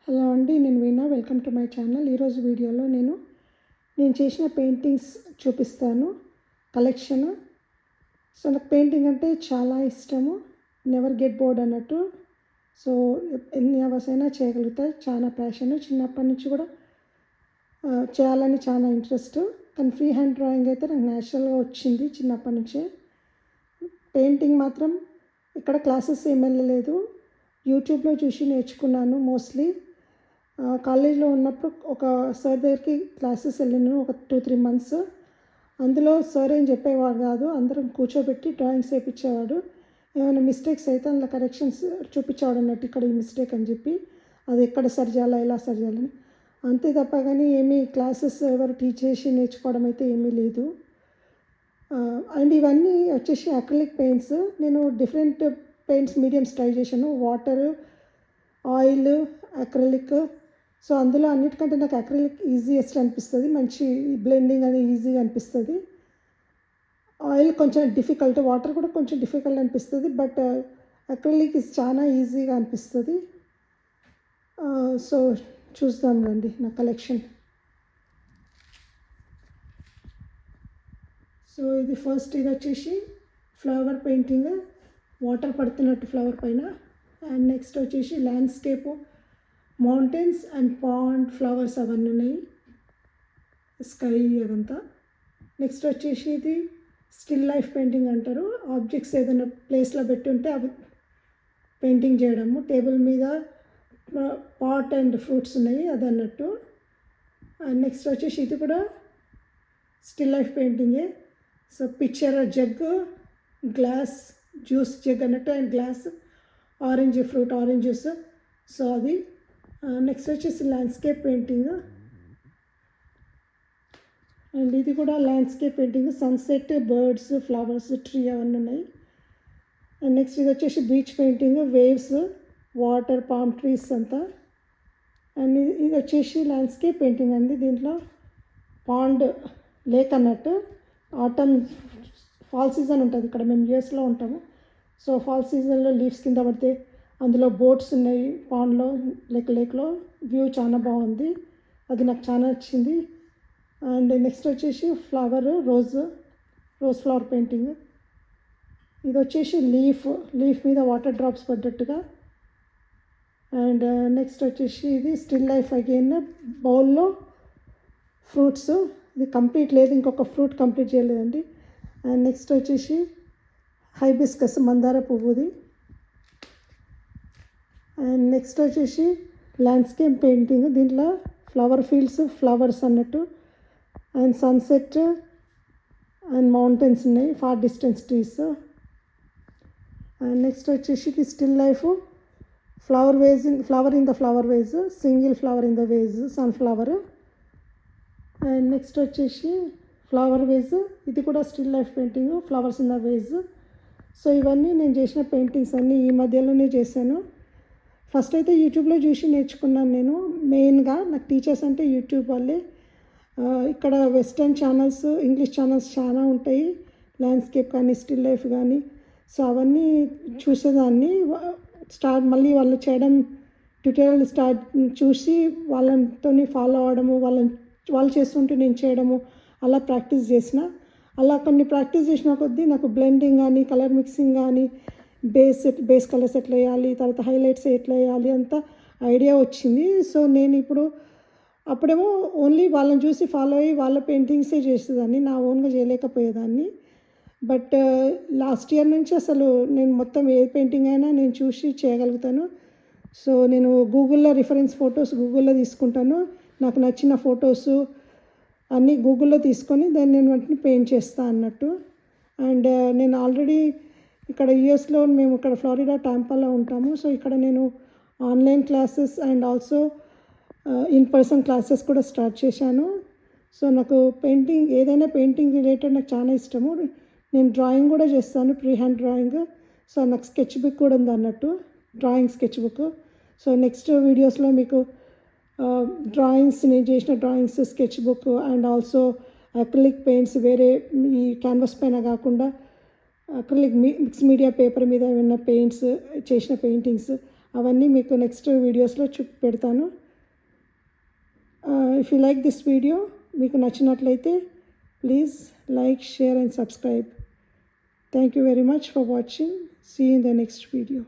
Hello అండి, నేను Veena. Welcome to my channel. ఈరోజు వీడియోలో నేను చేసిన పెయింటింగ్స్ చూపిస్తాను, కలెక్షన్. సో నాకు పెయింటింగ్ అంటే చాలా ఇష్టము, నెవర్ గెట్ బోర్డ్ అన్నట్టు. సో ఎన్ని అవర్స్ అయినా చేయగలుగుతా, చాలా ప్యాషన్. చిన్నప్పటి నుంచి కూడా చేయాలని చాలా ఇంట్రెస్ట్. కానీ ఫ్రీ హ్యాండ్ డ్రాయింగ్ అయితే నాకు న్యాచురల్గా వచ్చింది చిన్నప్పటి నుంచే. పెయింటింగ్ మాత్రం ఇక్కడ క్లాసెస్ ఏం వెళ్ళలేదు, యూట్యూబ్లో చూసి నేర్చుకున్నాను మోస్ట్లీ. కాలేజ్లో ఉన్నప్పుడు ఒక సార్ దగ్గరికి క్లాసెస్ వెళ్ళాను, ఒక 2-3 months. అందులో సార్ ఏం చెప్పేవాడు కాదు, అందరం కూర్చోబెట్టి డ్రాయింగ్స్ వేయించేవాడు. ఏమైనా మిస్టేక్స్ అయితే అందులో కరెక్షన్స్ చూపించేవాడు అన్నట్టు, ఇక్కడ ఈ మిస్టేక్ అని చెప్పి, అది ఎక్కడ సరి చేయాలా, ఎలా సరి చేయాలని. అంతే తప్ప కానీ ఏమీ క్లాసెస్ ఎవరు టీచ్ చేసి నేర్చుకోవడం అయితే ఏమీ లేదు. అండ్ ఇవన్నీ వచ్చేసి అక్రిలిక్ పెయింట్స్. నేను డిఫరెంట్ పెయింట్స్ మీడియమ్స్ ట్రై చేశాను, వాటర్, ఆయిల్, అక్రిలిక్. సో అందులో అన్నిటికంటే నాకు అక్రిలిక్ ఈజీయెస్ట్ అనిపిస్తుంది, మంచి బ్లెండింగ్ అనేది ఈజీగా అనిపిస్తుంది. ఆయిల్ కొంచెం డిఫికల్ట్, వాటర్ కూడా కొంచెం డిఫికల్ట్ అనిపిస్తుంది, బట్ అక్రిలిక్ చాలా ఈజీగా అనిపిస్తుంది. సో చూద్దాం రండి నా కలెక్షన్. సో ఇది ఫస్ట్, ఇది వచ్చేసి ఫ్లవర్ పెయింటింగ్, వాటర్ పడుతున్నట్టు ఫ్లవర్ పైన. అండ్ నెక్స్ట్ వచ్చేసి landscape, mountains and pond, flowers అవన్నీ ఉన్నాయి, స్కై అదంతా. నెక్స్ట్ వచ్చేసి ఇది స్టిల్ లైఫ్ పెయింటింగ్ అంటారు. ఆబ్జెక్ట్స్ ఏదైనా ప్లేస్లో పెట్టి ఉంటే అవి పెయింటింగ్ చేయడము. టేబుల్ మీద పాట్ అండ్ ఫ్రూట్స్ ఉన్నాయి, అది అన్నట్టు. అండ్ నెక్స్ట్ వచ్చేసి ఇది కూడా స్టిల్ లైఫ్ పెయింటింగే. So picture, jug, glass, juice jug అన్నట్టు, and glass, orange fruit, orange juice. So అది. నెక్స్ట్ వచ్చేసి ల్యాండ్స్కేప్ పెయింటింగ్, అండ్ ఇది కూడా landscape painting. Sunset, birds, flowers, tree అవన్నీ ఉన్నాయి. అండ్ నెక్స్ట్ ఇది వచ్చేసి beach painting, waves, water, palm trees అంతా. అండ్ ఇది వచ్చేసి ల్యాండ్స్కేప్ పెయింటింగ్ అండి. దీంట్లో పాండ్, లేక్ అన్నట్టు. ఆటమ్, ఫాల్ సీజన్ ఉంటుంది ఇక్కడ, మేము యూఎస్లో ఉంటాము. సో ఫాల్ సీజన్లో లీవ్స్ కింద పడితే అందులో బోట్స్ ఉన్నాయి పాండ్లో, లేక్లో. వ్యూ చాలా బాగుంది, అది నాకు చాలా నచ్చింది. అండ్ నెక్స్ట్ వచ్చేసి ఫ్లవర్, రోజ్ ఫ్లవర్ పెయింటింగ్. ఇది వచ్చేసి లీఫ్ మీద వాటర్ డ్రాప్స్ పడ్డట్టుగా. అండ్ నెక్స్ట్ వచ్చేసి ఇది స్టిల్ లైఫ్ అగైన్, బౌల్లో ఫ్రూట్స్. ఇది కంప్లీట్ లేదు, ఇంకొక ఫ్రూట్ కంప్లీట్ చేయలేదండి. అండ్ నెక్స్ట్ వచ్చేసి హైబిస్కస్, మందార పువ్వుది. అండ్ నెక్స్ట్ వచ్చేసి ల్యాండ్స్కేప్ పెయింటింగ్. దీంట్లో ఫ్లవర్ ఫీల్డ్స్, ఫ్లవర్స్ అన్నట్టు, అండ్ సన్సెట్ అండ్ మౌంటైన్స్ ఉన్నాయి, far distance trees. And next వచ్చేసి ఇది still life, flower in the flower vase, single flower in the vase, sunflower. And next వచ్చేసి flower vase, ఇది కూడా still life painting, flowers in the vase. So ఇవన్నీ నేను చేసిన paintings అన్నీ ఈ మధ్యలోనే చేశాను. ఫస్ట్ అయితే యూట్యూబ్లో చూసి నేర్చుకున్నాను నేను. మెయిన్గా నాకు టీచర్స్ అంటే యూట్యూబ్ వాళ్ళే. ఇక్కడ వెస్టర్న్ ఛానల్స్, ఇంగ్లీష్ ఛానల్స్ చాలా ఉంటాయి, ల్యాండ్స్కేప్ కానీ స్టిల్ లైఫ్ కానీ. సో అవన్నీ చూసేదాన్ని. మళ్ళీ వాళ్ళు చేయడం, ట్యూటోరియల్ చూసి వాళ్ళతో ఫాలో అవడము, వాళ్ళు చేస్తుంటే నేను చేయడము, అలా ప్రాక్టీస్ చేసిన. అలా కొన్ని ప్రాక్టీస్ చేసిన కొద్దీ నాకు బ్లెండింగ్ కానీ, కలర్ మిక్సింగ్ కానీ, బేస్ కలర్స్ ఎట్లా వేయాలి, తర్వాత హైలైట్స్ ఎట్లా వేయాలి అంతా ఐడియా వచ్చింది. సో నేను ఇప్పుడు, అప్పుడేమో ఓన్లీ వాళ్ళని చూసి ఫాలో అయ్యి వాళ్ళ పెయింటింగ్సే చేసేదాన్ని, నా ఓన్గా చేయలేకపోయేదాన్ని. బట్ లాస్ట్ ఇయర్ నుంచి అసలు నేను మొత్తం ఏ పెయింటింగ్ అయినా నేను చూసి చేయగలుగుతాను. సో నేను గూగుల్లో రిఫరెన్స్ ఫొటోస్ గూగుల్లో తీసుకుంటాను, నాకు నచ్చిన ఫొటోస్ అన్నీ గూగుల్లో తీసుకొని దాన్ని నేను వెంటనే పెయింట్ చేస్తాను అన్నట్టు. అండ్ నేను ఆల్రెడీ ఇక్కడ యూఎస్లో, మేము ఇక్కడ ఫ్లోరిడా టాంపాలో ఉంటాము. సో ఇక్కడ నేను online classes and also in person classes కూడా స్టార్ట్ చేశాను. సో నాకు పెయింటింగ్, ఏదైనా పెయింటింగ్ రిలేటెడ్ నాకు చాలా ఇష్టము. నేను డ్రాయింగ్ కూడా చేస్తాను, ఫ్రీ హ్యాండ్ డ్రాయింగ్. సో నాకు స్కెచ్ బుక్ కూడా ఉంది అన్నట్టు, drawing sketch book. So next వీడియోస్లో మీకు డ్రాయింగ్స్, నేను చేసిన drawings, sketch book and also acrylic paints, వేరే ఈ క్యాన్వాస్ పైన కాకుండా అక్రిలిక్ మిక్స్ మీడియా పేపర్ మీద ఏమైనా పెయింట్స్, చేసిన పెయింటింగ్స్ అవన్నీ మీకు నెక్స్ట్ వీడియోస్లో పెడతాను. If you like this video, మీకు నచ్చినట్లయితే please like, share and subscribe. Thank you very much for watching. See you in the next video.